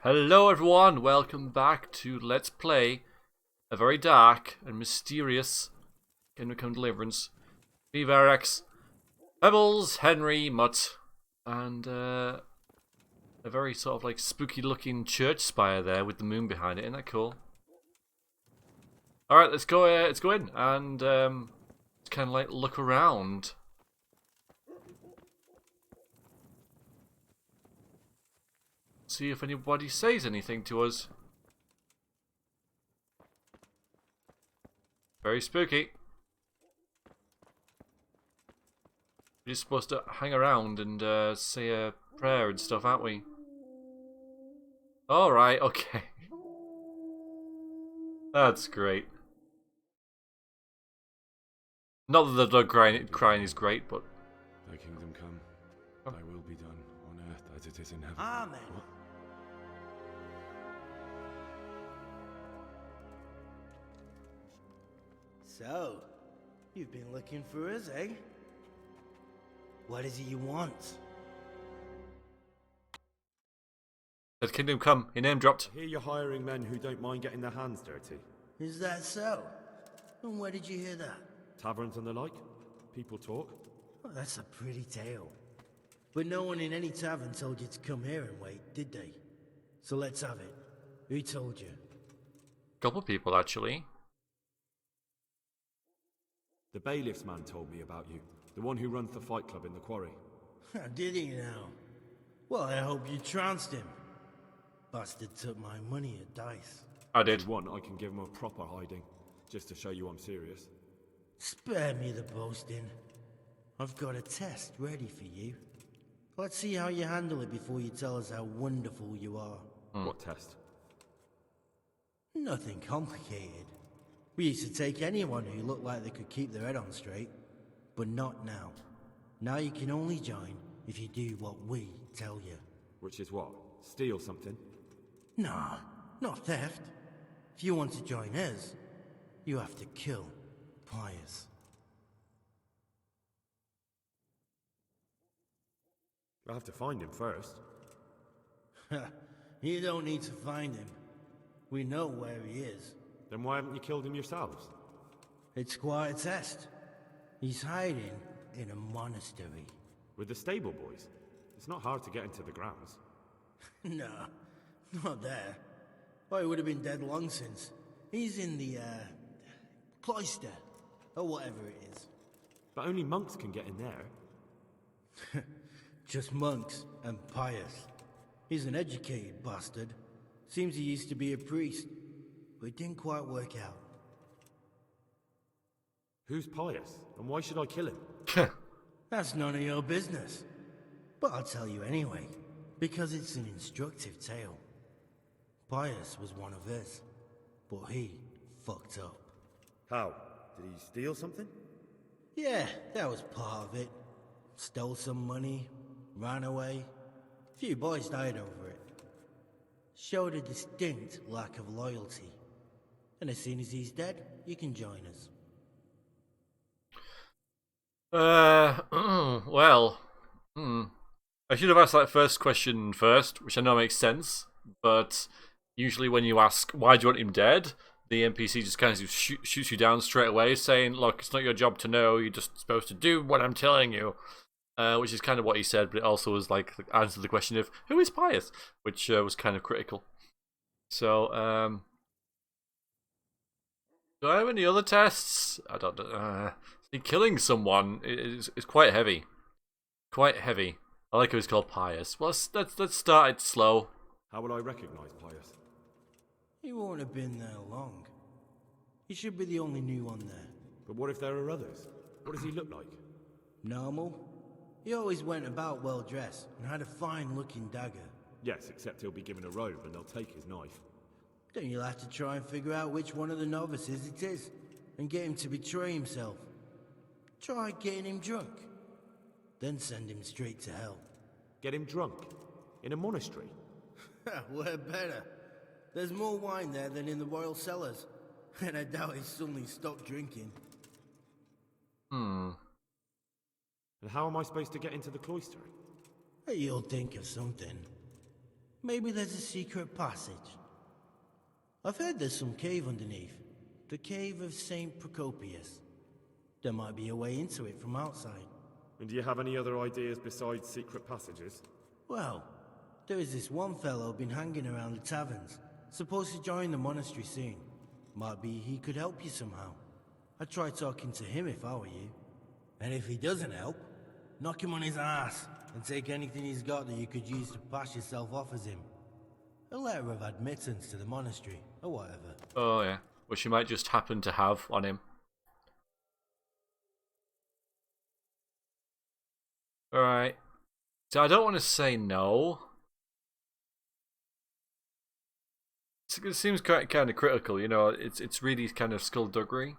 Hello everyone, welcome back to Let's Play a very dark and mysterious Kingdom Come Deliverance. Me, Veriax, Pebbles, Henry, Mutt, and a very sort of like spooky looking church spire there with the moon behind it. Isn't that cool? Alright, let's go in and kind of like look around. See if anybody says anything to us. Very spooky. We're just supposed to hang around and say a prayer and stuff, aren't we? Alright, okay. That's great. Not that the dog crying is great, but... Thy kingdom come, thy will be done, on earth as it is in heaven. Amen. What? So, you've been looking for us, eh? What is it you want? Said Kingdom Come, your name dropped. I hear you're hiring men who don't mind getting their hands dirty. Is that so? And where did you hear that? Taverns and the like? People talk? Well, that's a pretty tale. But no one in any tavern told you to come here and wait, did they? So let's have it. Who told you? Couple people, actually. The bailiff's man told me about you. The one who runs the fight club in the quarry. Did he now? Well, I hope you trounced him. Bastard took my money at dice. I did. If you want, I can give him a proper hiding, just to show you I'm serious. Spare me the boasting. I've got a test ready for you. Let's see how you handle it before you tell us how wonderful you are. What test? Nothing complicated. We used to take anyone who looked like they could keep their head on straight. But not now. Now you can only join if you do what we tell you. Which is what? Steal something? Nah, not theft. If you want to join us, you have to kill Pius. I have to find him first. You don't need to find him. We know where he is. Then why haven't you killed him yourselves? It's quite a test. He's hiding in a monastery. With the stable boys? It's not hard to get into the grounds. No, not there. Oh, he would have been dead long since. He's in the, cloister, or whatever it is. But only monks can get in there. Just monks and Pius. He's an educated bastard. Seems he used to be a priest, but it didn't quite work out. Who's Pius, and why should I kill him? That's none of your business. But I'll tell you anyway, because it's an instructive tale. Pius was one of us, but he fucked up. How? Did he steal something? Yeah, that was part of it. Stole some money, ran away. A few boys died over it. Showed a distinct lack of loyalty. And as soon as he's dead, you can join us. Well, I should have asked that first question first, which I know makes sense, but usually when you ask, why do you want him dead, the NPC just kind of shoots you down straight away, saying, look, it's not your job to know, you're just supposed to do what I'm telling you, which is kind of what he said, but it also was like the answer to the question of, who is Pius, which was kind of critical. So, do I have any other tests? I don't know. Killing someone is quite heavy. Quite heavy. I like how he's called Pius. Well, let's start it slow. How will I recognize Pius? He won't have been there long. He should be the only new one there. But what if there are others? What does he look like? Normal? He always went about well dressed and had a fine looking dagger. Yes, except he'll be given a robe and they'll take his knife. Then you'll have to try and figure out which one of the novices it is and get him to betray himself. Try getting him drunk. Then send him straight to hell. Get him drunk? In a monastery? We're better. There's more wine there than in the royal cellars. And I doubt he's suddenly stopped drinking. And how am I supposed to get into the cloister? You'll think of something. Maybe there's a secret passage. I've heard there's some cave underneath. The cave of St. Procopius. There might be a way into it from outside. And do you have any other ideas besides secret passages? Well, there is this one fellow been hanging around the taverns. Supposed to join the monastery soon. Might be he could help you somehow. I'd try talking to him if I were you. And if he doesn't help, knock him on his ass and take anything he's got that you could use to pass yourself off as him. A letter of admittance to the monastery, or whatever. Oh yeah, which you might just happen to have on him. Alright. So I don't want to say no. It seems kind of critical, you know. It's really kind of skullduggery.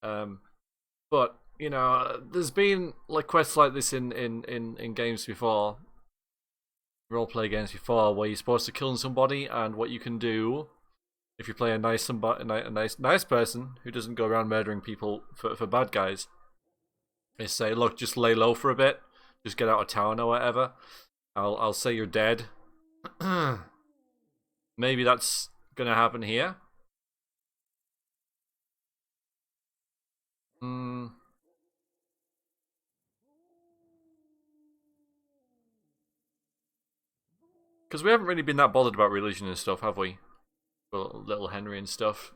But you know, there's been like quests like this in games before, roleplay games before, where you're supposed to kill somebody, and what you can do if you play a nice person who doesn't go around murdering people for bad guys is say, look, just lay low for a bit, just get out of town or whatever. I'll say you're dead. Maybe that's gonna happen here. Because we haven't really been that bothered about religion and stuff, have we? Well, little Henry and stuff.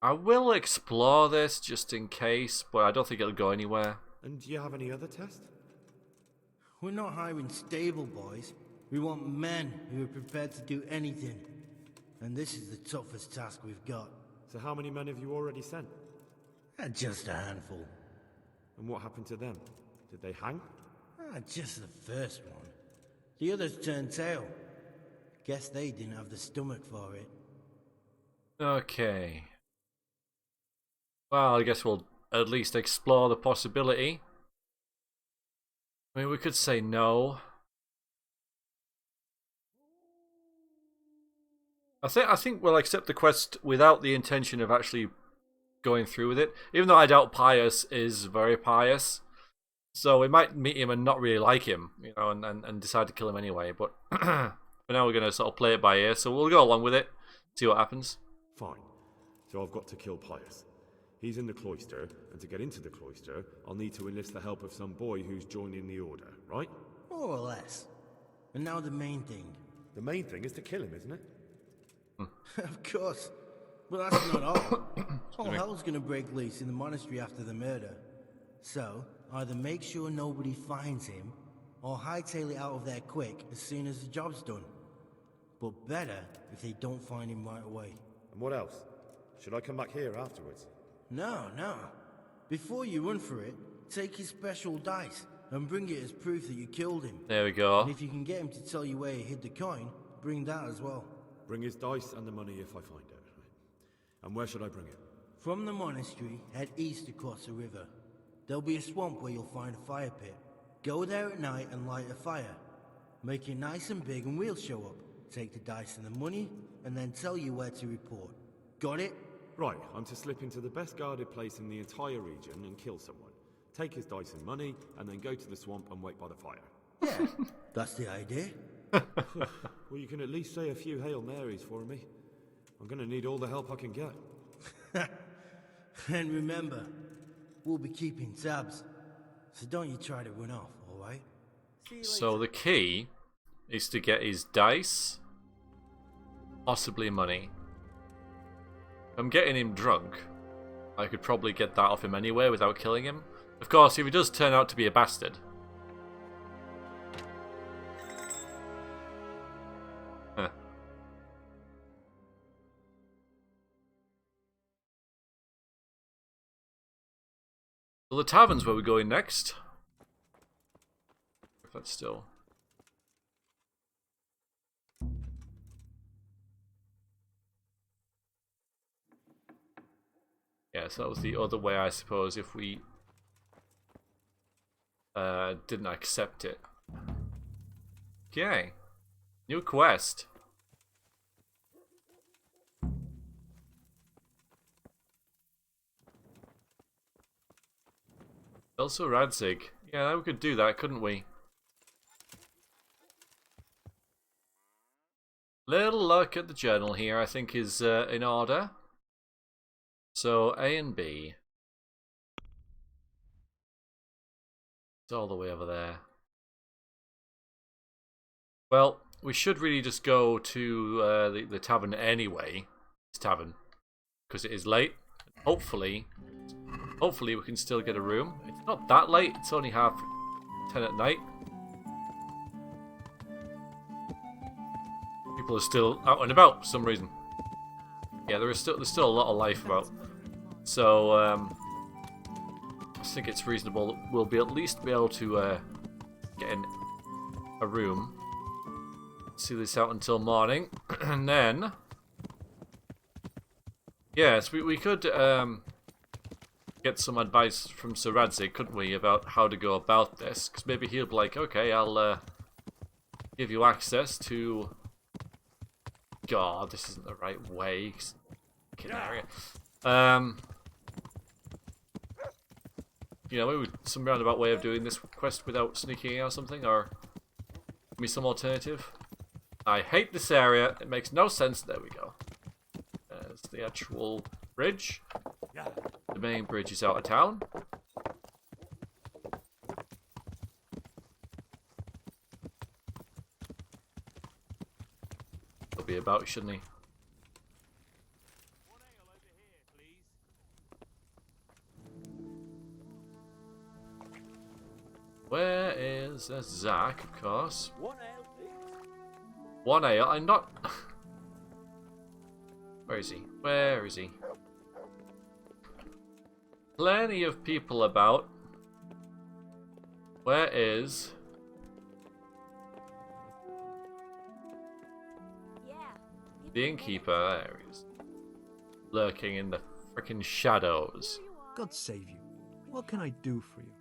I will explore this just in case, but I don't think it'll go anywhere. And do you have any other tests? We're not hiring stable boys. We want men who are prepared to do anything. And this is the toughest task we've got. So how many men have you already sent? Just a handful. And what happened to them? Did they hang? Just the first one. The others turned tail. Guess they didn't have the stomach for it. Okay. Well, I guess we'll at least explore the possibility. I mean, we could say no. I think we'll accept the quest without the intention of actually going through with it. Even though I doubt Pius is very pious. So we might meet him and not really like him, you know, and decide to kill him anyway. But for now we're going to sort of play it by ear. So we'll go along with it, see what happens. Fine. So I've got to kill Pius. He's in the cloister, and to get into the cloister, I'll need to enlist the help of some boy who's joining the order, right? More or less. And now the main thing. The main thing is to kill him, isn't it? Of course. But that's not all. All hell's gonna break loose in the monastery after the murder. So, either make sure nobody finds him, or hightail it out of there quick as soon as the job's done. But better if they don't find him right away. And what else? Should I come back here afterwards? No. Before you run for it, take his special dice and bring it as proof that you killed him. There we go. And if you can get him to tell you where he hid the coin, bring that as well. Bring his dice and the money if I find it. And where should I bring it? From the monastery, head east across the river. There'll be a swamp where you'll find a fire pit. Go there at night and light a fire. Make it nice and big and we'll show up. Take the dice and the money, and then tell you where to report. Got it? Right, I'm to slip into the best guarded place in the entire region and kill someone. Take his dice and money, and then go to the swamp and wait by the fire. Yeah, that's the idea. Well, you can at least say a few Hail Marys for me. I'm gonna need all the help I can get. And remember, we'll be keeping tabs. So don't you try to run off, alright? So the key is to get his dice, possibly money. If I'm getting him drunk, I could probably get that off him anyway without killing him. Of course, if he does turn out to be a bastard. Huh. So the tavern's where we're going next. If that's still... Yeah, so that was the other way, I suppose, if we didn't accept it. Okay. New quest. Also Radzig. Yeah, we could do that, couldn't we? Little look at the journal here, I think, is in order. So A and B. It's all the way over there. Well, we should really just go to the tavern anyway. It's tavern. Because it is late. Hopefully we can still get a room. It's not that late. It's only 10:30 at night. People are still out and about for some reason. Yeah, there's still a lot of life about. So I think it's reasonable that we'll at least be able to get in a room. See this out until morning, and then yes, we could get some advice from Sir Radzig, couldn't we, about how to go about this? Because maybe he'll be like, okay, I'll give you access to. God, this isn't the right way. Area. You know, maybe some roundabout way of doing this quest without sneaking out or something, or give me some alternative. I hate this area. It makes no sense. There we go. There's the actual bridge. The main bridge is out of town. He'll be about, shouldn't he? Where is Zach, of course? One ale, I'm not... Where is he? Where is he? Plenty of people about. Where is... the innkeeper? There he is. Lurking in the frickin' shadows. God save you. What can I do for you?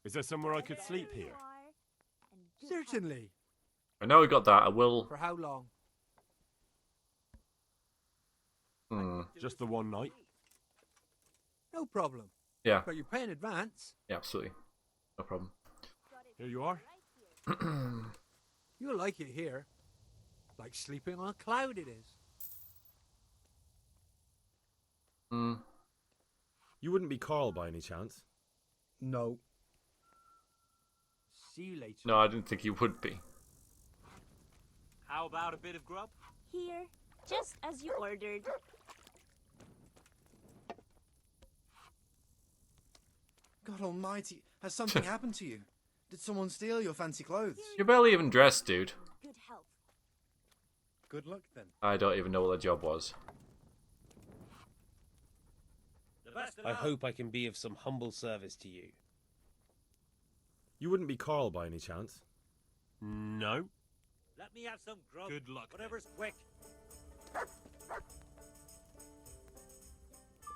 Is there somewhere I could sleep here? Certainly. I know we got that. I will... For how long? Just the one night? No problem. Yeah. But you pay in advance. Yeah, absolutely. No problem. Here you are. You'll like it here. Like sleeping on a cloud it is. You wouldn't be Carl by any chance? No. See you later. No, I didn't think you would be. How about a bit of grub? Here, just as you ordered. God almighty, has something happened to you? Did someone steal your fancy clothes? You're barely even dressed, dude. Good health. Good luck then. I don't even know what the job was. I hope I can be of some humble service to you. You wouldn't be Carl by any chance? No. Let me have some grub. Good luck. Whatever's quick.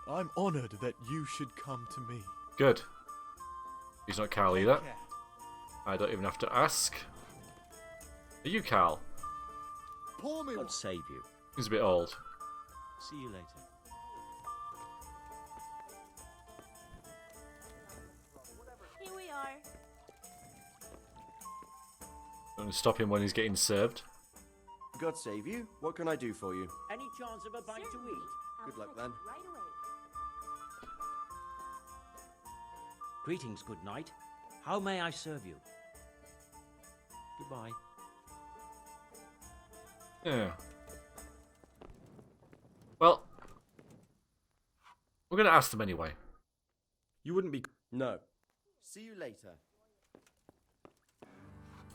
I'm honored that you should come to me. Good. He's not Cal either. I don't even have to ask. Are you Cal? Pour me God save you. He's a bit old. See you later. Here we are. Don't stop him when he's getting served. God save you. What can I do for you? Any chance of a bite to eat? I'll Good luck, fetch then. it right away. Greetings, good night. How may I serve you? Goodbye. Yeah. Well, we're going to ask them anyway. You wouldn't be... No. See you later.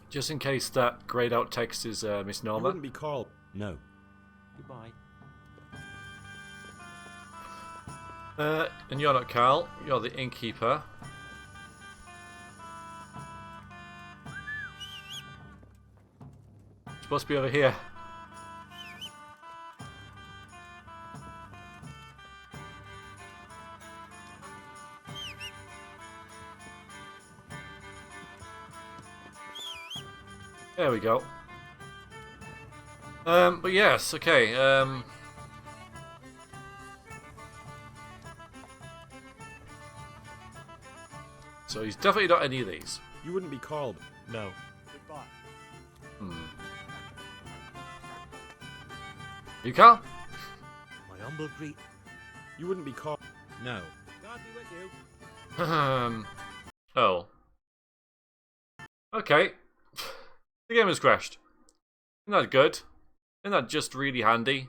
Just in case that greyed out text is You misnomer. wouldn't be Carl... No. Goodbye. And you're not Carl. You're the innkeeper. Supposed to be over here. There we go. But yes, okay. So he's definitely not any of these. You wouldn't be Carl. No. Goodbye. You Carl? My humble greet. You wouldn't be Carl. No. God be with you. Oh. Okay. The game has crashed. Isn't that good? Isn't that just really handy?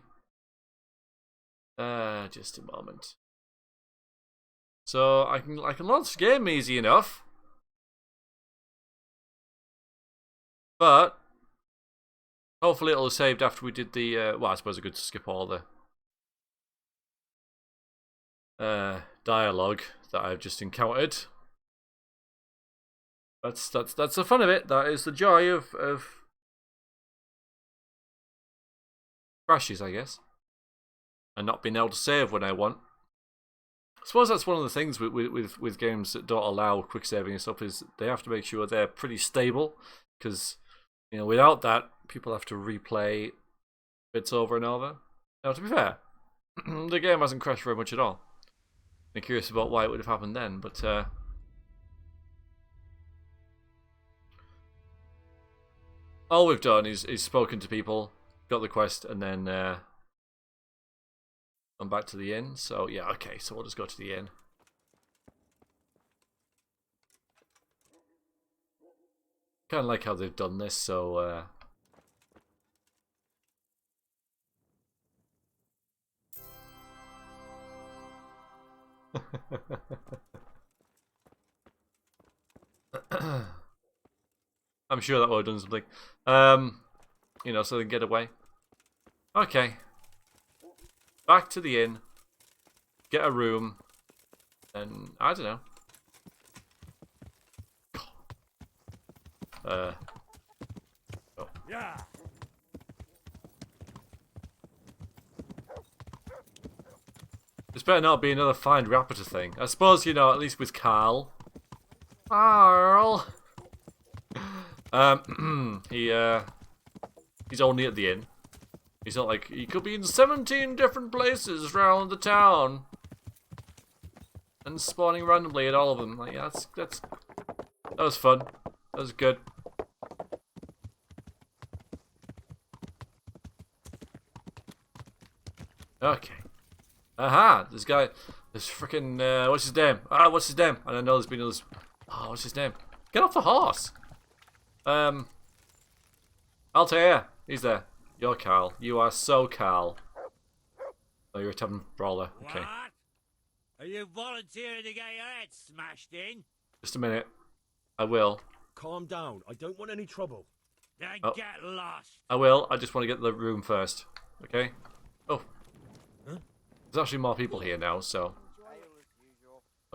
Just a moment. So I can launch the game easy enough. But hopefully it'll have saved after we did the well, I suppose I could skip all the dialogue that I've just encountered. That's the fun of it. That is the joy of crashes, I guess. And not being able to save when I want. I suppose that's one of the things with games that don't allow quick saving and stuff, is they have to make sure they're pretty stable, because without that people have to replay bits over and over. Now, to be fair, the game hasn't crashed very much at all. I'm curious about why it would have happened then, but all we've done is spoken to people, got the quest, and then I'm back to the inn. So yeah, okay, so we'll just go to the inn. Kind of like how they've done this, so I'm sure that would have done something. So they can get away. Okay. Back to the inn. Get a room. And I don't know. Oh. Yeah. This better not be another find Raptor thing. I suppose, at least with Carl. Carl! He's only at the inn. He's not like, he could be in 17 different places around the town. And spawning randomly at all of them. Like, yeah, that was fun. That was good. Okay. Aha! This freaking, what's his name? What's his name? I don't know, there's been others. Oh, what's his name? Get off the horse! Altair! He's there. You're Carl. You are so Carl. Oh, you're a tavern brawler. Okay. What? Are you volunteering to get your head smashed in? Just a minute. I will. Calm down. I don't want any trouble. Then Oh. get lost. I will. I just want to get to the room first. Okay? Oh. Huh? There's actually more people here now, so.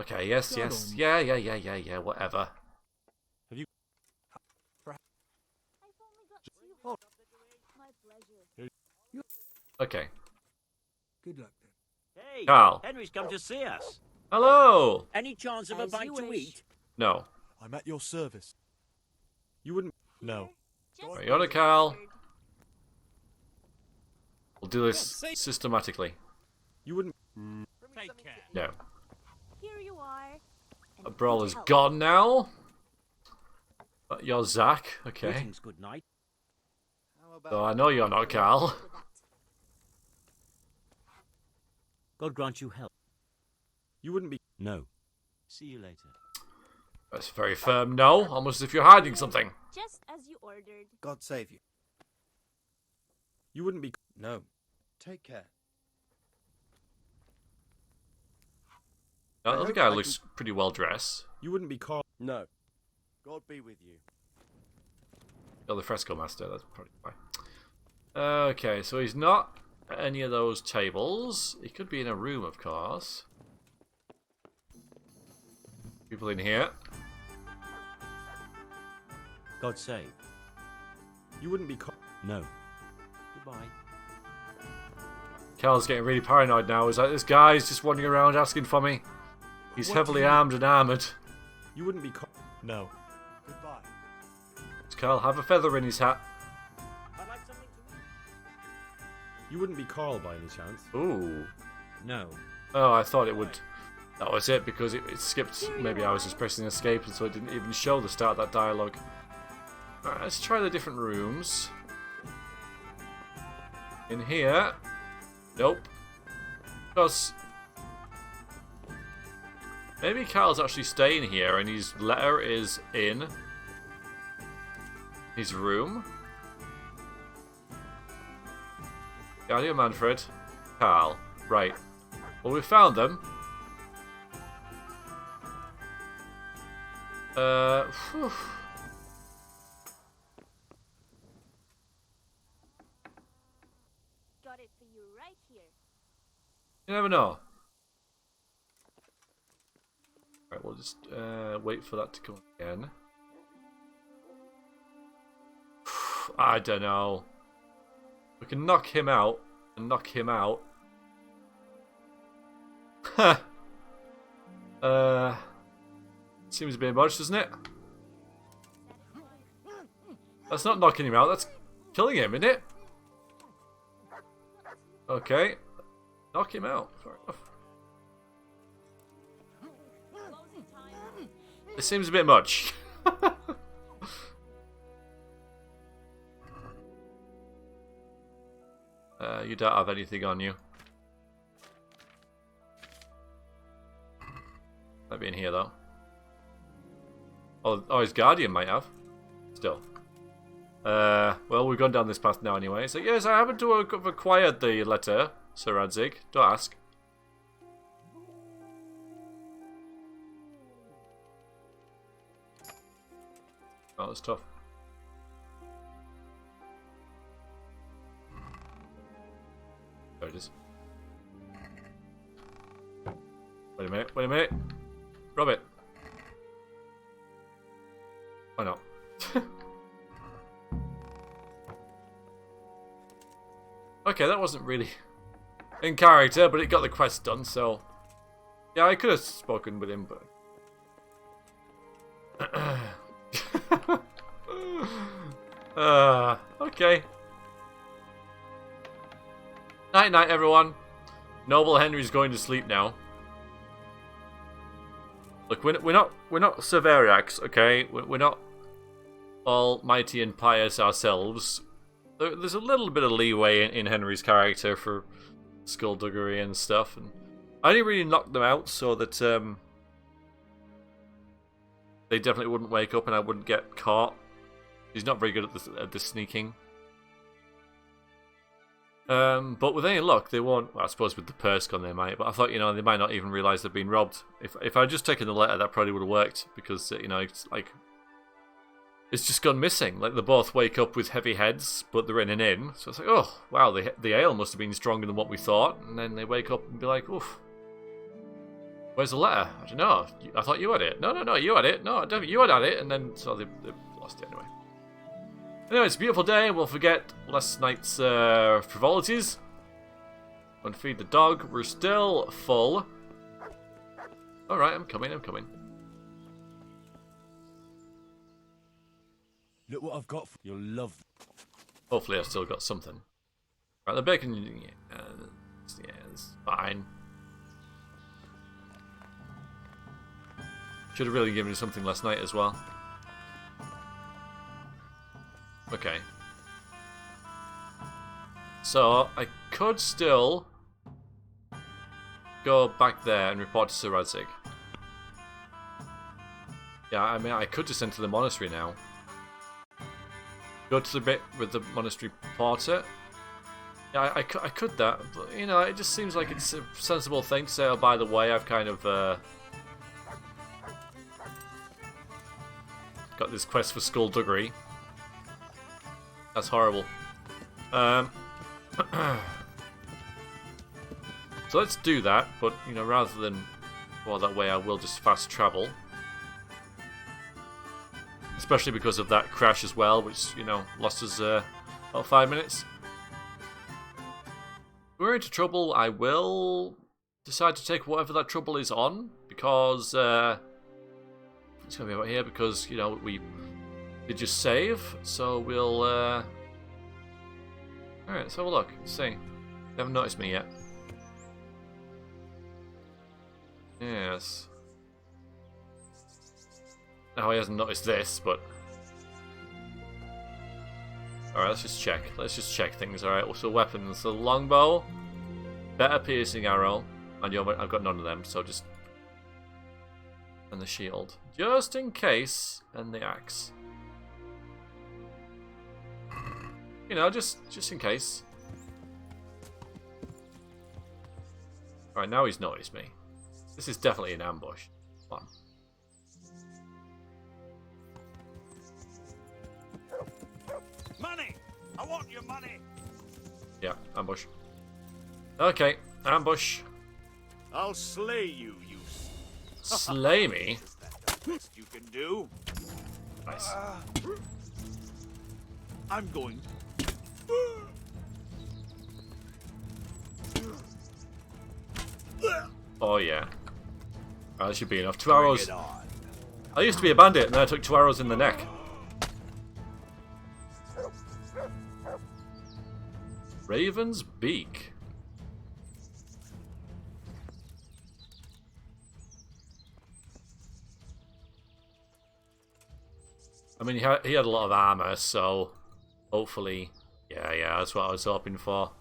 Okay, yes. Yeah, whatever. My pleasure. Okay. Good luck then. Hey, Carl. Henry's come to see us. Hello! Any chance of a As bite you to wish. eat? No. I'm at your service. You wouldn't. No. Just Right, you're the Carl. ordered. We'll do this systematically. You wouldn't. Take care. No. Here you are. A brawler's gone now. You're Zach. Okay. Greetings, good night. So I know you're not Carl. God grant you help. You wouldn't be. No. See you later. That's very firm no. Almost as if you're hiding something. Just as you ordered. God save you. You wouldn't be. No. Take care. That I other hope guy I looks pretty well dressed. You wouldn't be Carl. No. God be with you. Oh, the fresco master. That's probably fine. Okay, so he's not at any of those tables. He could be in a room, of course. People in here. God save. You wouldn't be Carl. No. Goodbye. Carl's getting really paranoid now. He's like, this guy's just wandering around asking for me. He's What heavily do you- armed and armoured. You wouldn't be Carl. No. Goodbye. Does Carl have a feather in his hat? I'd like something to eat. You wouldn't be Carl by any chance. Ooh. No. Oh, I thought it would That was it, because it skipped. Maybe I was just pressing escape, and so it didn't even show the start of that dialogue. Alright, let's try the different rooms. In here. Nope. Because maybe Carl's actually staying here, and his letter is in his room. Guardian Manfred. Carl. Right. Well, we found them. Whew. Got it for you right here. You never know. Right, we'll just wait for that to come again. I don't know. We can knock him out and knock him out. Seems a bit much, doesn't it? That's not knocking him out, that's killing him, isn't it? Okay. Knock him out. Fair enough. This seems a bit much. You don't have anything on you. Might be in here though. Oh, his guardian might have. Still. Well, we've gone down this path now anyway. So yes, I happen to have acquired the letter, Sir Radzig. Don't ask. Oh, that's tough. There it is. Wait a minute, wait a minute. Rub it. Why not? Okay, that wasn't really in character, but it got the quest done, so... Yeah, I could have spoken with him, but... Okay. Night night, everyone. Noble Henry's going to sleep now. Look, we're not Sir Veriax, okay? We're not almighty and pious ourselves. There's a little bit of leeway in Henry's character for skullduggery and stuff, and I only really knocked them out so that they definitely wouldn't wake up and I wouldn't get caught. He's not very good at the sneaking. But with any luck, they won't. Well, I suppose with the purse gun they might. But I thought, they might not even realise they've been robbed. If I'd just taken the letter, that probably would have worked because it's like it's just gone missing. Like they both wake up with heavy heads, but they're in an inn. So it's like, oh wow, the ale must have been stronger than what we thought. And then they wake up and be like, oof. Where's the letter? I don't know. I thought you had it. No, you had it. No, you had it. And then so they've lost it anyway. Anyway, it's a beautiful day. We'll forget last night's frivolities. And feed the dog. We're still full. Alright, I'm coming. Look what I've got for you'll love. Hopefully I've still got something. Right, the bacon, yeah, it's fine. Should have really given you something last night as well. Okay. So, I could still go back there and report to Sir Radzig. Yeah, I mean, I could just enter the monastery now. Go to the bit with the monastery porter. Yeah, I could that, but, it just seems like it's a sensible thing to say, oh, by the way, I've kind of, got this quest for skullduggery. That's horrible. So let's do that, but, rather than go that way, I will just fast travel. Especially because of that crash as well, which, lost us about 5 minutes. If we're into trouble, I will decide to take whatever that trouble is on, because it's going to be about here, because, we did just save, so we'll... Alright, let's have a look. Let's see. They haven't noticed me yet. Yes. Now he hasn't noticed this, but... Alright, let's just check. Let's just check things, alright? So weapons. The longbow, better piercing arrow, and I've got none of them, so just... And the shield. Just in case, and the axe. You know, just in case. Alright, now he's noticed me. This is definitely an ambush. Come on. Money! I want your money! Yeah, ambush. Okay, ambush. I'll slay you, you... Slay me? That's the best you can do. Nice. I'm going... Oh yeah. That should be enough. 2 arrows. I used to be a bandit and then I took 2 arrows in the neck. Raven's Beak. I mean, he had a lot of armor, so hopefully, yeah, that's what I was hoping for.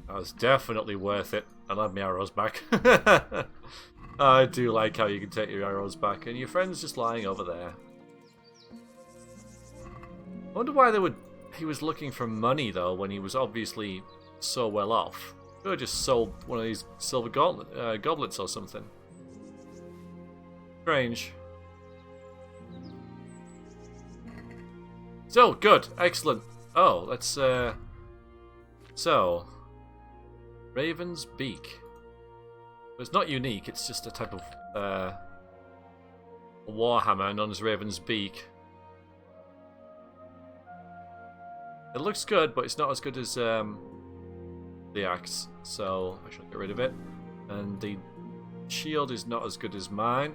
That was definitely worth it. I'll have my arrows back. I do like how you can take your arrows back, and your friend's just lying over there. I wonder why he was looking for money though when he was obviously so well off. Could have just sold one of these silver goblets or something. Strange. So, good. Excellent. Oh, let's, So, Raven's Beak. It's not unique, it's just a type of, warhammer known as Raven's Beak. It looks good, but it's not as good as, the axe, so I shall get rid of it. And the shield is not as good as mine.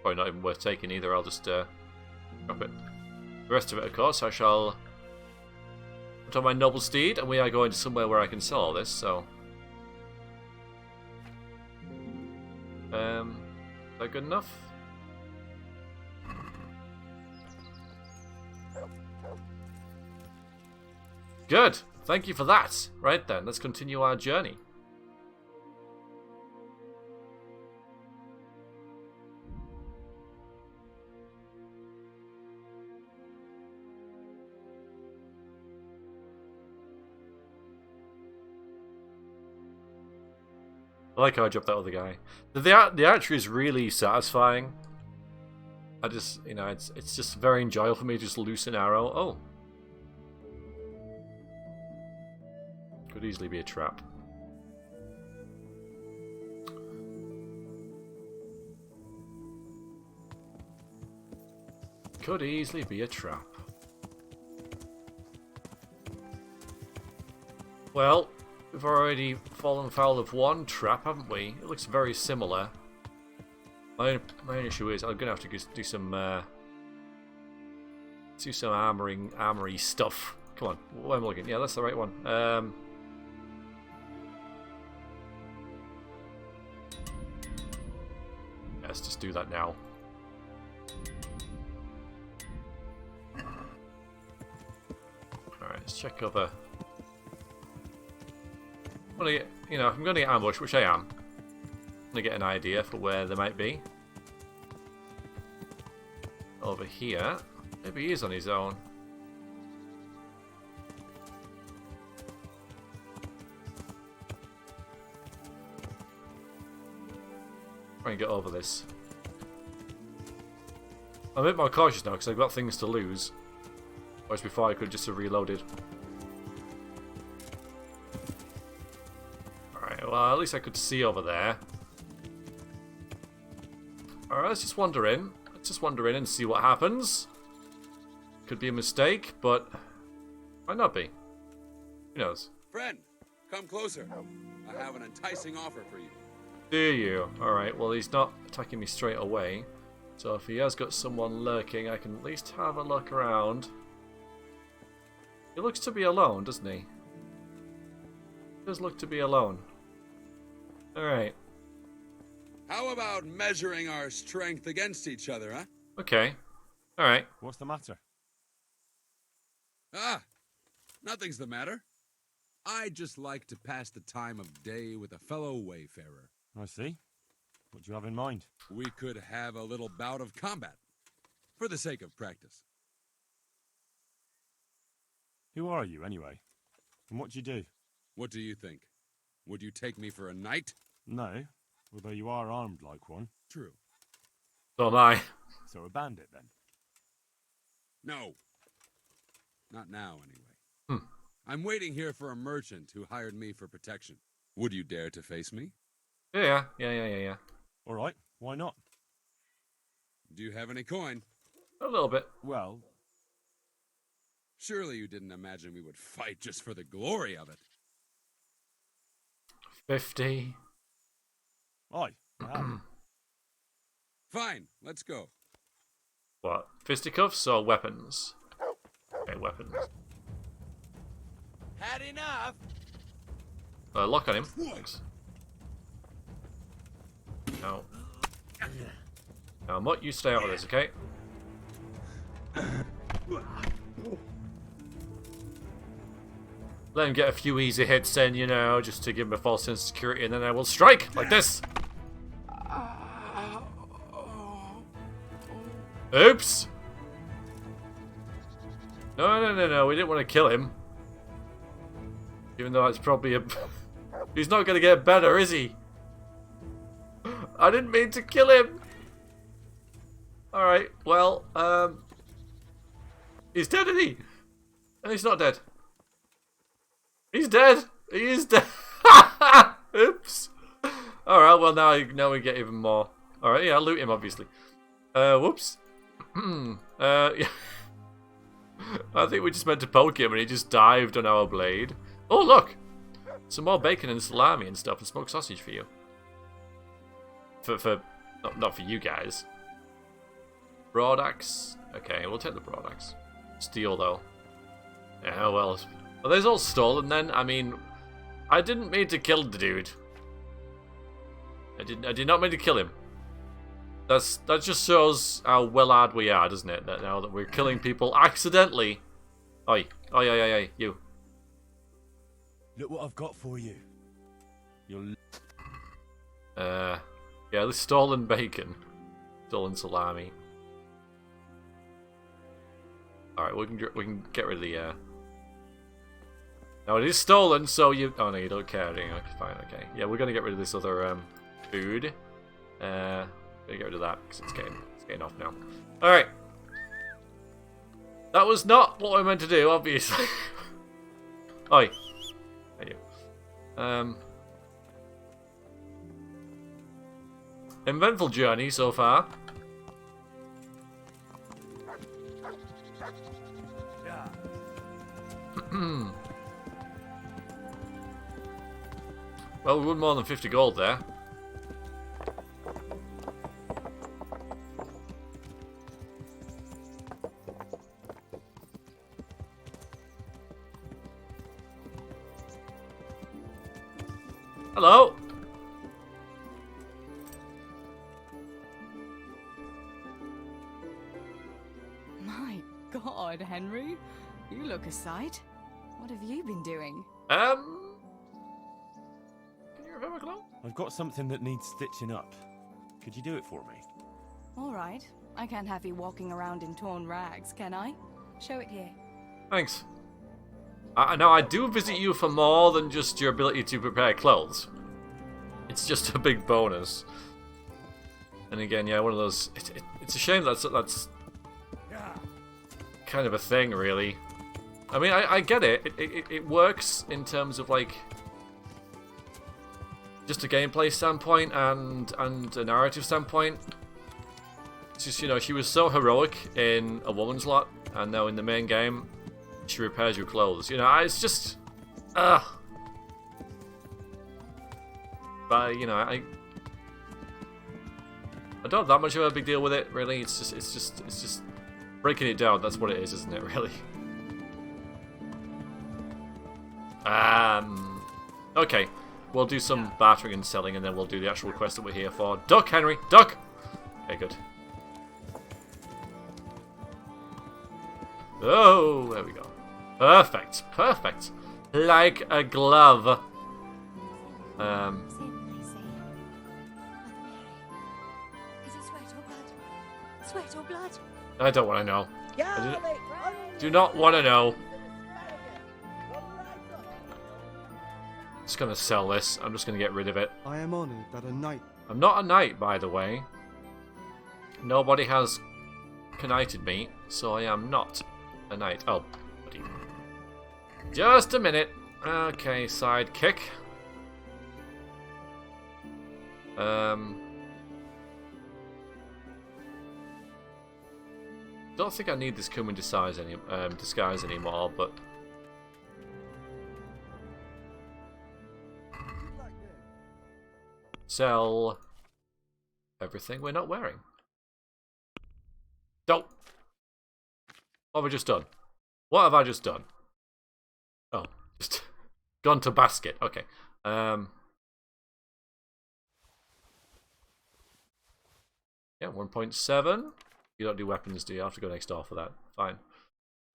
Probably not even worth taking either, I'll just drop it. The rest of it, of course, I shall put on my noble steed, and we are going to somewhere where I can sell all this, so... Is that good enough? Good! Thank you for that! Right then, let's continue our journey. I like how I dropped that other guy. The archery is really satisfying. I just, you know, it's just very enjoyable for me to just loose an arrow. Oh. Could easily be a trap. Could easily be a trap. Well, we've already fallen foul of one trap, haven't we? It looks very similar. My only issue is I'm gonna have to do some armory stuff. Come on, where am I looking? Yeah, that's the right one. Let's just do that now. Alright, let's check over. If I'm going to get ambushed, which I am, I'm going to get an idea for where they might be. Over here. Maybe he is on his own. Try and get over this. I'm a bit more cautious now because I've got things to lose. Whereas before I could just have reloaded. Well, at least I could see over there. Alright, let's just wander in. Let's just wander in and see what happens. Could be a mistake, but might not be. Who knows? Friend, come closer. I have an enticing offer for you. Do you? Alright, well he's not attacking me straight away. So if he has got someone lurking, I can at least have a look around. He looks to be alone, doesn't he? He does look to be alone. Alright. How about measuring our strength against each other, huh? Okay. Alright. What's the matter? Ah, nothing's the matter. I'd just like to pass the time of day with a fellow wayfarer. I see. What do you have in mind? We could have a little bout of combat, for the sake of practice. Who are you, anyway? And what do you do? What do you think? Would you take me for a knight? No, although you are armed like one. True. So am I. So a bandit, then? No. Not now, anyway. Hmm. I'm waiting here for a merchant who hired me for protection. Would you dare to face me? Yeah. All right, why not? Do you have any coin? A little bit. Well, Surely you didn't imagine we would fight just for the glory of it. 50. I have. Fine, let's go. What? Fisticuffs or weapons? Okay, weapons. Had enough? Lock on him. Thanks. No. Now, Mutt, you stay out of this, okay? Let him get a few easy hits then, you know, just to give him a false sense of security, and then I will strike, like this! Oops! No, we didn't want to kill him. Even though it's probably a... He's not going to get better, is he? I didn't mean to kill him! Alright, well, he's dead, isn't he? And he's not dead. He's dead! He is dead! Oops! Alright, well now we get even more. Alright, yeah, loot him, obviously. Whoops. Yeah. I think we just meant to poke him and he just dived on our blade. Oh, look! Some more bacon and salami and stuff and smoked sausage for you. Not for you guys. Broadaxe. Okay, we'll take the broadaxe. Steel, though. Yeah, well. Are those all stolen then? I mean, I didn't mean to kill the dude. I did not mean to kill him. That just shows how well-ad we are, doesn't it? That now that we're killing people accidentally. Oi, you. Look what I've got for you. Yeah, the stolen bacon. Stolen salami. Alright, we can get rid of the, No, it is stolen, so you... Oh, no, you don't care. Okay, fine, okay. Yeah, we're gonna get rid of this other, food. Gonna get rid of that, because it's getting off now. Alright. That was not what I meant to do, obviously. Oi. Thank you. Eventful journey so far. Well, we won more than 50 gold there. Hello? My God, Henry. You look a sight. What have you been doing? Can you remember, Chloe? I've got something that needs stitching up. Could you do it for me? All right. I can't have you walking around in torn rags, can I? Show it here. Thanks. Now, I do visit you for more than just your ability to prepare clothes. It's just a big bonus. And again, yeah, one of those... It's a shame that's kind of a thing, really. I mean, I get it. It works in terms of, like... just a gameplay standpoint and a narrative standpoint. It's just, you know, she was so heroic in A Woman's Lot, and now in the main game, she repairs your clothes. You know, it's just... But, you know, I don't have that much of a big deal with it, really. It's just breaking it down. That's what it is, isn't it? Really. Okay. We'll do some bartering and selling, and then we'll do the actual quest that we're here for. Duck, Henry, duck. Okay, good. Oh, there we go. Perfect, perfect. Like a glove. Sweat or blood? I don't want to know. Do not want to know. Just gonna sell this. I'm just gonna get rid of it. I am honored that a knight. I'm not a knight, by the way. Nobody has knighted me, so I am not a knight. Oh, buddy. Just a minute. Okay, sidekick. Don't think I need this cumin disguise anymore, but sell everything we're not wearing. Don't. What have I just done? What have I just done? Oh, just gone to basket. Okay. Yeah, 1.7. You don't do weapons, do you? I have to go next door for that. Fine.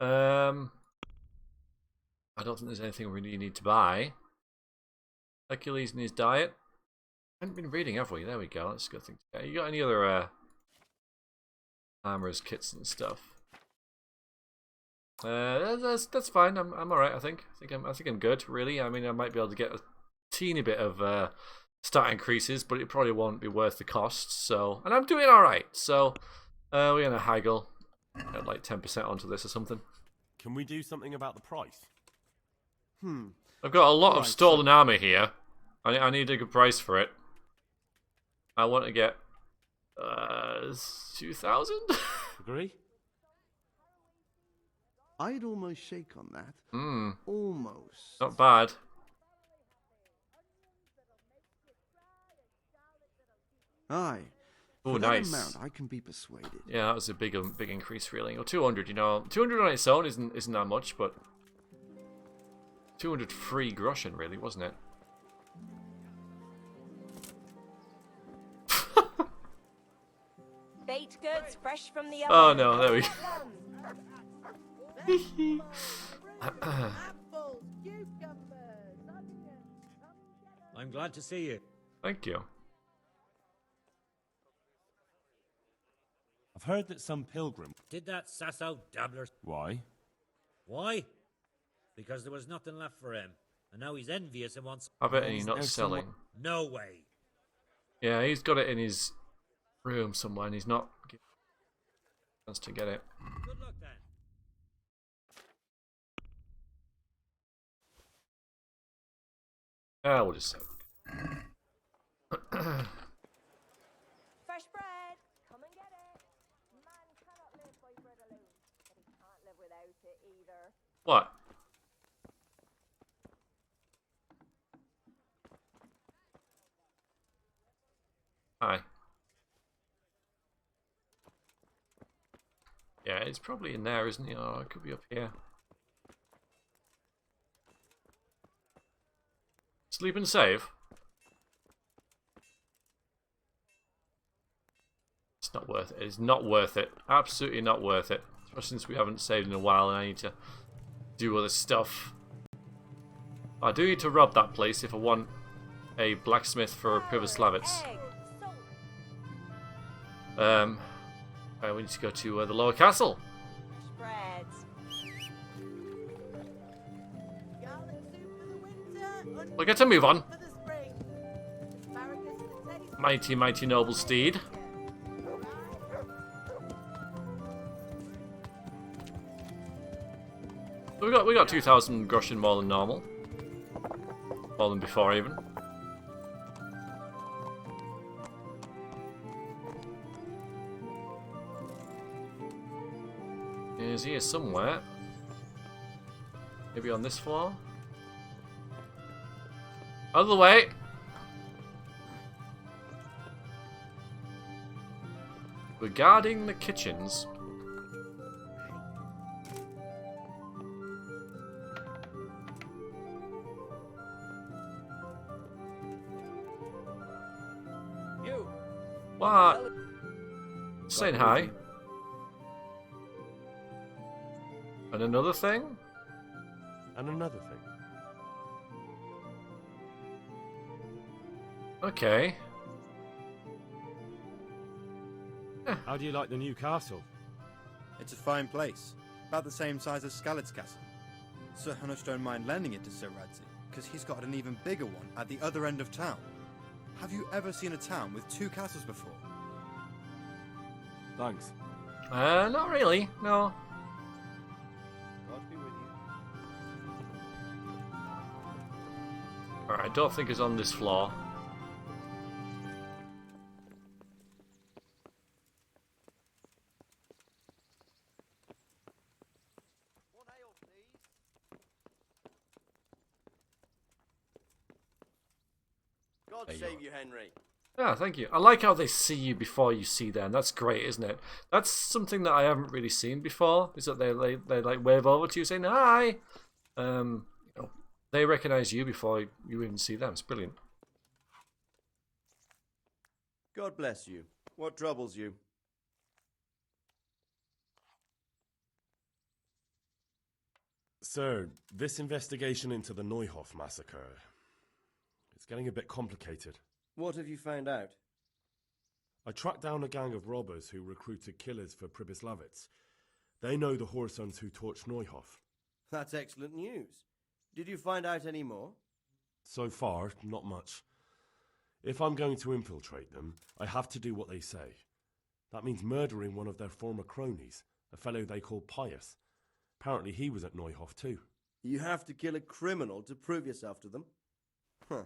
I don't think there's anything we really need to buy. Hercules and his diet. I haven't been reading, have we? There we go. Let's go think. You got any other armors, kits, and stuff? That's fine. I'm all right. I think I'm good. Really. I mean, I might be able to get a teeny bit of stat increases, but it probably won't be worth the cost. So, and I'm doing all right. So, we're gonna haggle at like 10% onto this or something. Can we do something about the price? I've got a lot of stolen armor here. I need a good price for it. I want to get 2,000. Agree? I'd almost shake on that. Almost. Not bad. Aye. Oh, For nice. that amount, I can be persuaded. Yeah, that was a big increase, really. Or 200, you know. 200 on its own isn't that much, but 200 free groschen, really, wasn't it? Baked goods fresh from the oven. Oh no, there we go. I'm glad to see you. Thank you. I've heard that some pilgrim... Did that Sasso dabbler... Why? Why? Because there was nothing left for him. And now he's envious and wants... I bet he's not selling. No way. Yeah, he's got it in his room somewhere and he's not giving a chance to get it. Good luck then. We'll just sell. Fresh bread. Come and get it. Man cannot live by bread alone, but he can't live without it either. What? Hi. Yeah, it's probably in there, isn't it? Oh, it could be up here. Sleep and save. It's not worth it. It's not worth it. Absolutely not worth it. Especially since we haven't saved in a while and I need to do other stuff. I do need to rob that place if I want a blacksmith for Privoslavitz. We need to go to the lower castle. We'll get to move on. Mighty, mighty noble steed. We got 2,000 groschen more than normal. More than before even. He's here somewhere. Maybe on this floor. Out of the way! Regarding the kitchens. You. What? Saying hi. And another thing? And another thing. Okay. How do you like the new castle? It's a fine place. About the same size as Skalit's castle. Sir Hanush don't mind lending it to Sir Radzi, because he's got an even bigger one at the other end of town. Have you ever seen a town with 2 castles before? Thanks. Not really, no. God be with you. Alright, I don't think it's on this floor. One ale, please. God There you save are. you, Henry. Ah, thank you. I like how they see you before you see them. That's great, isn't it? That's something that I haven't really seen before. Is that they like wave over to you saying hi. You know, they recognise you before you even see them. It's brilliant. God bless you. What troubles you? Sir, this investigation into the Neuhof massacre, it's getting a bit complicated. What have you found out? I tracked down a gang of robbers who recruited killers for Pribyslavitz. They know the Horsons who torched Neuhof. That's excellent news. Did you find out any more? So far, not much. If I'm going to infiltrate them, I have to do what they say. That means murdering one of their former cronies, a fellow they call Pius. Apparently he was at Neuhof too. You have to kill a criminal to prove yourself to them? Huh.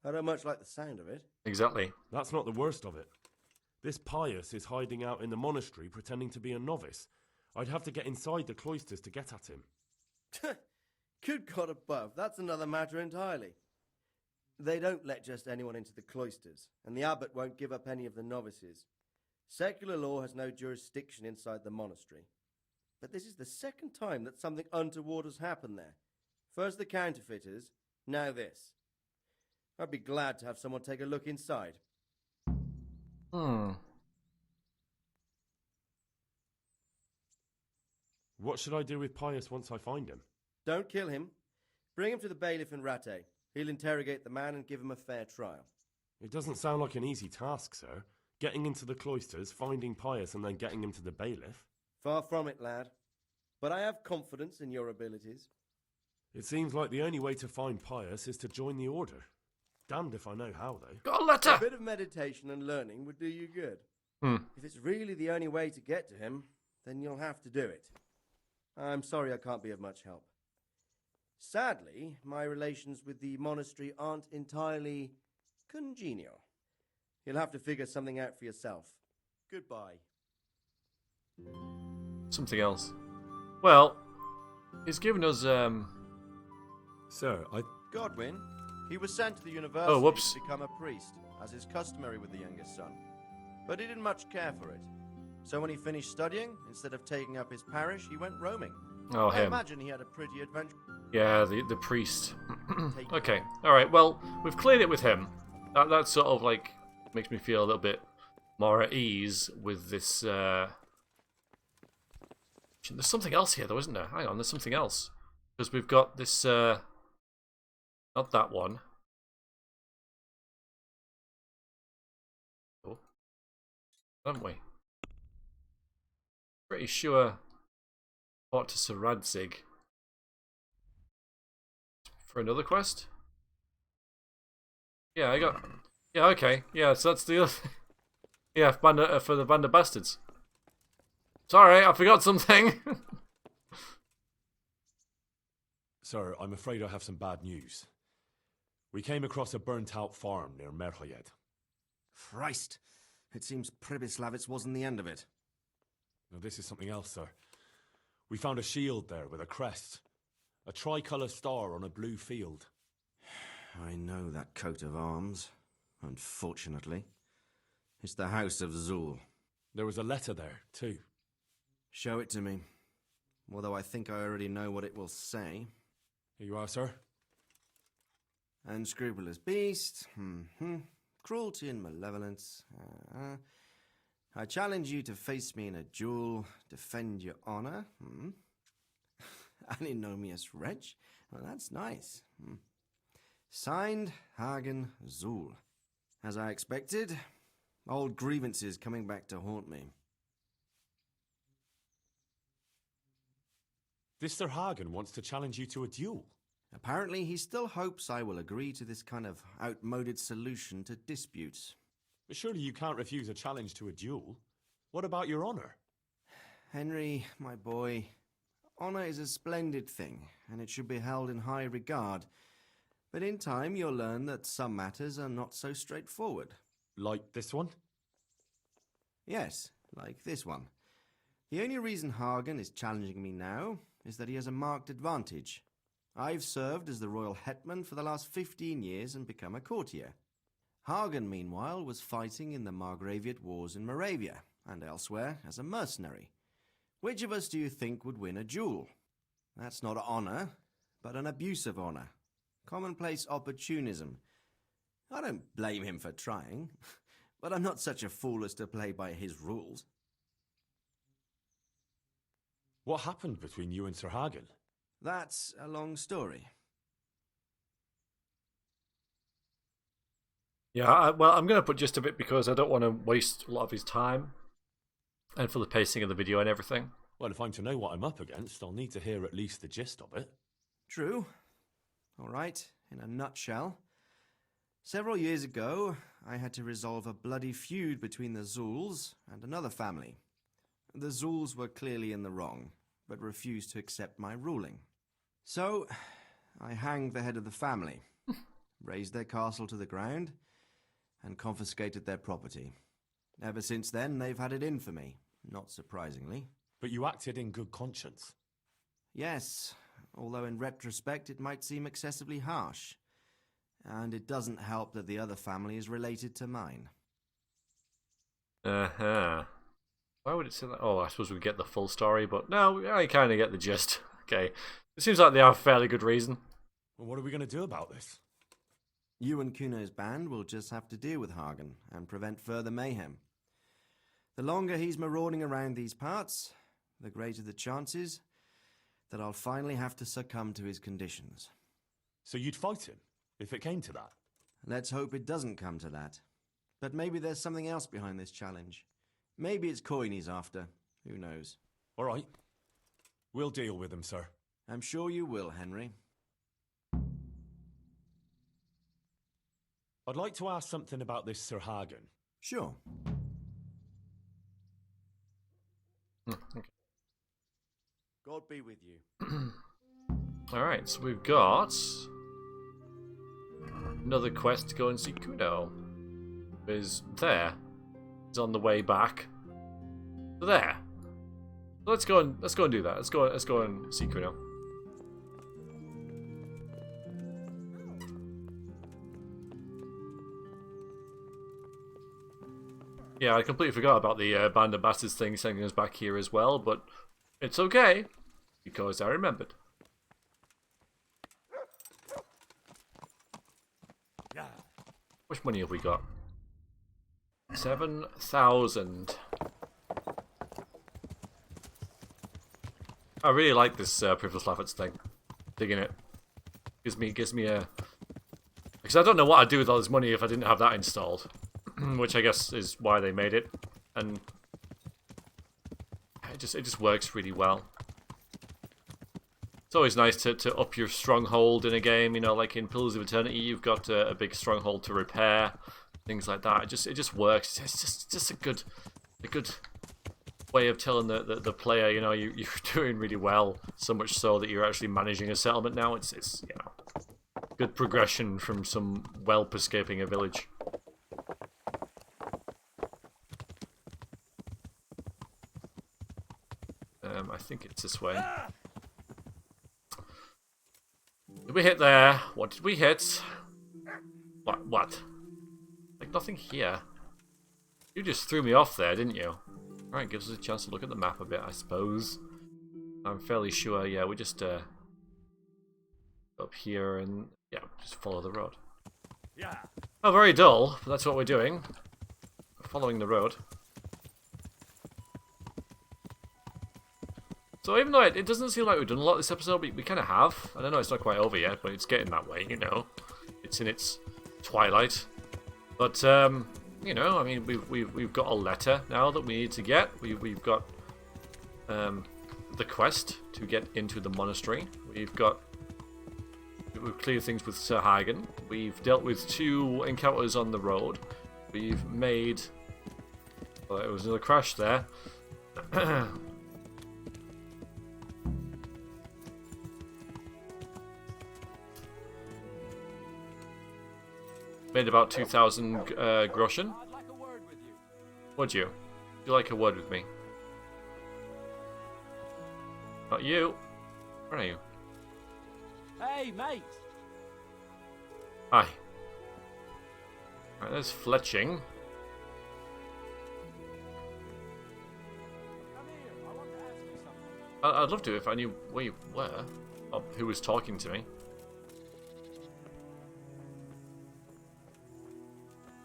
I don't much like the sound of it. Exactly. That's not the worst of it. This Pius is hiding out in the monastery pretending to be a novice. I'd have to get inside the cloisters to get at him. Good God above, that's another matter entirely. They don't let just anyone into the cloisters, and the abbot won't give up any of the novices. Secular law has no jurisdiction inside the monastery. But this is the second time that something untoward has happened there. First the counterfeiters, now this. I'd be glad to have someone take a look inside. What should I do with Pius once I find him? Don't kill him. Bring him to the bailiff in Rattay. He'll interrogate the man and give him a fair trial. It doesn't sound like an easy task, sir. Getting into the cloisters, finding Pius, and then getting him to the bailiff. Far from it, lad. But I have confidence in your abilities. It seems like the only way to find Pius is to join the order. Damned if I know how, though. Got a letter! A bit of meditation and learning would do you good. Hmm. If it's really the only way to get to him, then you'll have to do it. I'm sorry I can't be of much help. Sadly, my relations with the monastery aren't entirely congenial. You'll have to figure something out for yourself. Goodbye. Something else. Well, he's given us, Sir, Godwin, he was sent to the university Oh, whoops. to become a priest, as is customary with the youngest son. But he didn't much care for it. So when he finished studying, instead of taking up his parish, he went roaming. Oh, I him. imagine he had a pretty adventure. Yeah, the priest. Okay, alright, well, we've cleared it with him. That sort of, like, makes me feel a little bit more at ease with this, There's something else here, though, isn't there? Hang on, there's something else. Because we've got this, not that one. Oh. Haven't we? Pretty sure I to Sir Radzig for another quest. Yeah, I got. Yeah, okay. Yeah, so that's the other thing. Yeah, for the band of bastards. Sorry, I forgot something. Sir, I'm afraid I have some bad news. We came across a burnt-out farm near Merhoyed. Christ! It seems Pribyslavitz wasn't the end of it. Now, this is something else, sir. We found a shield there with a crest. A tricolour star on a blue field. I know that coat of arms, unfortunately. It's the House of Zul. There was a letter there, too. Show it to me. Although I think I already know what it will say. Here you are, sir. Unscrupulous beast. Cruelty and malevolence. I challenge you to face me in a duel. Defend your honor. An ignominious wretch. Well, that's nice. Signed, Hagen Zool. As I expected, old grievances coming back to haunt me. This Sir Hagen wants to challenge you to a duel. Apparently, he still hopes I will agree to this kind of outmoded solution to disputes. But surely you can't refuse a challenge to a duel. What about your honor? Henry, my boy, honor is a splendid thing, and it should be held in high regard. But in time, you'll learn that some matters are not so straightforward. Like this one? Yes, like this one. The only reason Hagen is challenging me now is that he has a marked advantage. I've served as the royal hetman for the last 15 years and become a courtier. Hagen, meanwhile, was fighting in the Margraviate Wars in Moravia and elsewhere as a mercenary. Which of us do you think would win a duel? That's not honor, but an abuse of honor. Commonplace opportunism. I don't blame him for trying, but I'm not such a fool as to play by his rules. What happened between you and Sir Hagen? That's a long story. Yeah, well, I'm going to put just a bit because I don't want to waste a lot of his time and for the pacing of the video and everything. Well, if I'm to know what I'm up against, I'll need to hear at least the gist of it. True. All right, in a nutshell. Several years ago, I had to resolve a bloody feud between the Zools and another family. The Zools were clearly in the wrong, but refused to accept my ruling. So, I hanged the head of the family, razed their castle to the ground, and confiscated their property. Ever since then, they've had it in for me, not surprisingly. But you acted in good conscience. Yes, although in retrospect it might seem excessively harsh. And it doesn't help that the other family is related to mine. Uh-huh. Why would it say that? Oh, I suppose we get the full story, but no, I kind of get the gist. Okay. It seems like they have a fairly good reason. Well, what are we going to do about this? You and Kuno's band will just have to deal with Hagen and prevent further mayhem. The longer he's marauding around these parts, the greater the chances that I'll finally have to succumb to his conditions. So you'd fight him, if it came to that? Let's hope it doesn't come to that. But maybe there's something else behind this challenge. Maybe it's coin he's after. Who knows? All right. We'll deal with him, sir. I'm sure you will, Henry. I'd like to ask something about this Sir Hagen. Sure. Okay. God be with you. Alright, so we've got another quest to go and see Kuno. Is there. He's on the way back. There. So let's go and do that. Let's go and see Kuno. Yeah, I completely forgot about the Band of Bastards thing sending us back here as well, but it's okay, because I remembered. How much money have we got? 7,000. I really like this Privilege Laffets thing. Digging it. Gives me a... Because I don't know what I'd do with all this money if I didn't have that installed. Which I guess is why they made it. And it just works really well. It's always nice to up your stronghold in a game, you know, like in Pillars of Eternity, you've got a big stronghold to repair, things like that. It just works. It's just a good way of telling the player, you know, you're doing really well. So much so that you're actually managing a settlement now. It's you know, good progression from some whelp escaping a village. I think it's this way. Did we hit there? What did we hit? What? Like nothing here. You just threw me off there, didn't you? Alright, gives us a chance to look at the map a bit, I suppose. I'm fairly sure, yeah, we just up here and yeah, just follow the road. Yeah. Oh, very dull, but that's what we're doing. Following the road. So even though it doesn't seem like we've done a lot this episode, we kind of have. I don't know, it's not quite over yet, but it's getting that way, you know. It's in its twilight. But you know, I mean, we've got a letter now that we need to get. We've got the quest to get into the monastery. We've cleared things with Sir Hagen. We've dealt with 2 encounters on the road. We've made... Well, it was another crash there. Made about 2,000 groschen. Would you? Would you like a word with me? Not you. Where are you? Hey, mate! Hi. Right, there's Fletching. I'd love to if I knew where you were, or who was talking to me.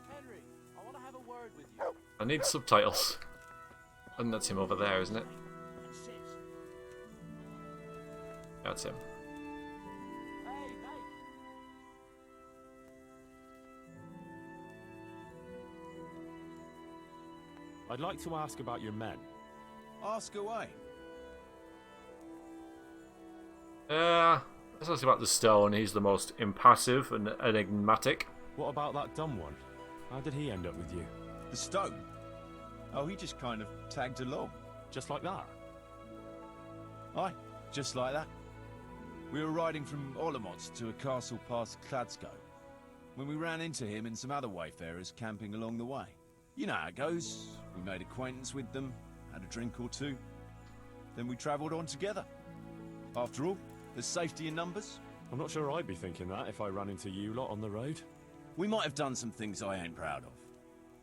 Henry, I want to have a word with you. I need subtitles. And that's him over there, isn't it? That's him. Hey, mate! I'd like to ask about your men. Ask away. Let's ask about the stone. He's the most impassive and enigmatic. What about that dumb one? How did he end up with you? The stone? Oh, he just kind of tagged along. Just like that? Aye, just like that. We were riding from Olomouc to a castle past Kladsko when we ran into him and some other wayfarers camping along the way. You know how it goes. We made acquaintance with them, had a drink or 2. Then we travelled on together. After all, there's safety in numbers. I'm not sure I'd be thinking that if I ran into you lot on the road. We might have done some things I ain't proud of.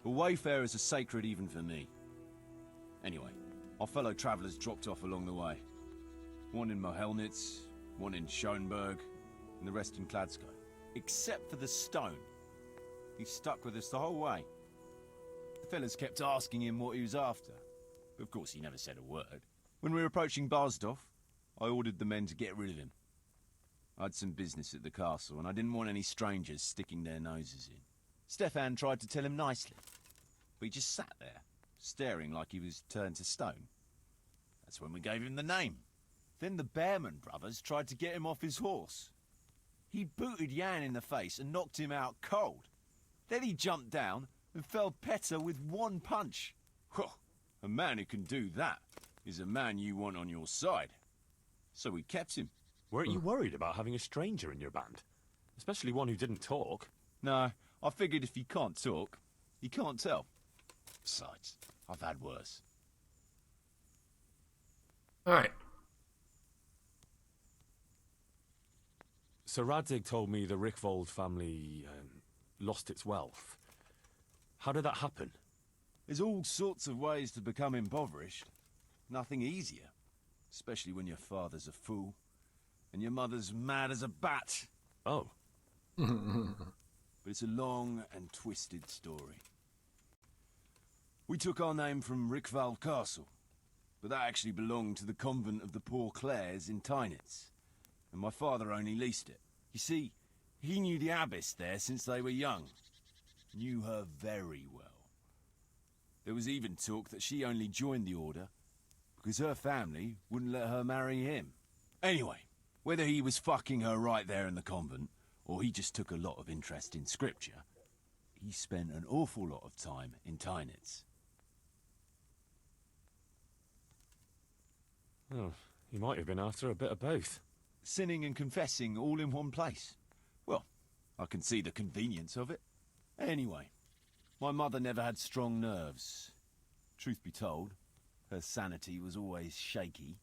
But wayfarers are sacred even for me. Anyway, our fellow travellers dropped off along the way. One in Mohelnitz, one in Schoenberg, and the rest in Kladsko. Except for the stone. He stuck with us the whole way. The fellas kept asking him what he was after. But of course he never said a word. When we were approaching Barsdorf, I ordered the men to get rid of him. I had some business at the castle, and I didn't want any strangers sticking their noses in. Stefan tried to tell him nicely, but he just sat there, staring like he was turned to stone. That's when we gave him the name. Then the Bearman brothers tried to get him off his horse. He booted Jan in the face and knocked him out cold. Then he jumped down and felled Petter with one punch. A man who can do that is a man you want on your side. So we kept him. Weren't you worried about having a stranger in your band? Especially one who didn't talk? No, I figured if he can't talk, he can't tell. Besides, I've had worse. Alright. So Radzig told me the Rickvold family lost its wealth. How did that happen? There's all sorts of ways to become impoverished. Nothing easier. Especially when your father's a fool, and your mother's mad as a bat. Oh. But it's a long and twisted story. We took our name from Rickvald Castle, but that actually belonged to the convent of the Poor Clares in Tynitz, and my father only leased it. You see, he knew the abbess there since they were young. Knew her very well. There was even talk that she only joined the order because her family wouldn't let her marry him. Anyway, whether he was fucking her right there in the convent, or he just took a lot of interest in scripture, he spent an awful lot of time in Tynitz. Oh, he might have been after a bit of both. Sinning and confessing all in one place. Well, I can see the convenience of it. Anyway, my mother never had strong nerves. Truth be told, her sanity was always shaky.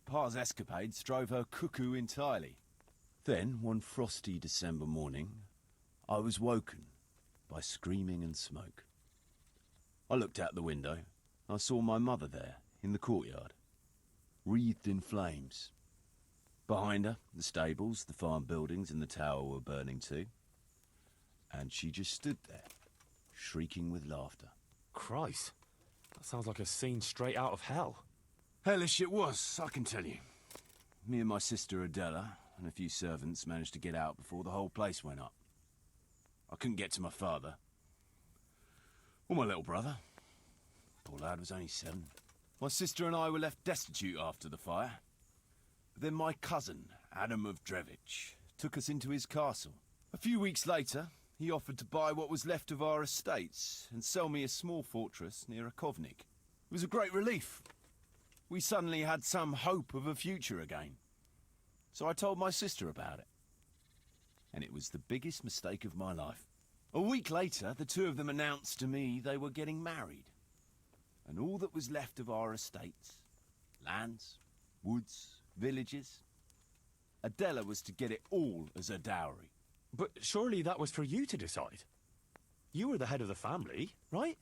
Pa's escapades drove her cuckoo entirely. Then, one frosty December morning, I was woken by screaming and smoke. I looked out the window I saw my mother there, in the courtyard, wreathed in flames. Behind her, the stables, the farm buildings and the tower were burning too. And she just stood there, shrieking with laughter. Christ, that sounds like a scene straight out of hell. Hellish it was, I can tell you. Me and my sister Adela and a few servants managed to get out before the whole place went up. I couldn't get to my father. Or my little brother. Poor lad was only 7. My sister and I were left destitute after the fire. But then my cousin, Adam of Drevich, took us into his castle. A few weeks later, he offered to buy what was left of our estates and sell me a small fortress near Akovnik. It was a great relief. We suddenly had some hope of a future again. So I told my sister about it. And it was the biggest mistake of my life. A week later, the two of them announced to me they were getting married. And all that was left of our estates, lands, woods, villages, Adela was to get it all as a dowry. But surely that was for you to decide. You were the head of the family, right?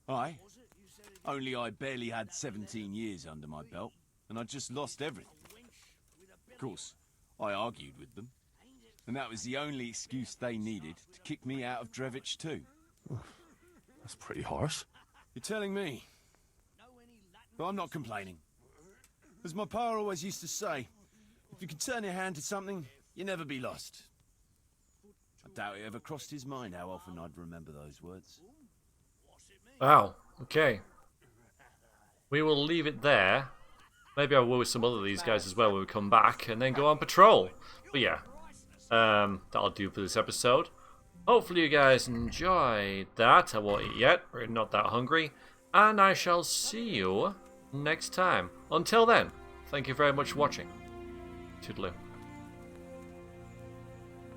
Aye. Only I barely had 17 years under my belt, and I'd just lost everything. Of course, I argued with them, and that was the only excuse they needed to kick me out of Drevich too. That's pretty harsh. You're telling me? But I'm not complaining. As my pa always used to say, if you could turn your hand to something, you never be lost. I doubt it ever crossed his mind how often I'd remember those words. Wow, okay. We will leave it there. Maybe I will with some other of these guys as well when we come back, and then go on patrol. But yeah, that'll do for this episode. Hopefully you guys enjoyed that. I won't eat yet, we're not that hungry. And I shall see you next time. Until then, thank you very much for watching. Toodaloo.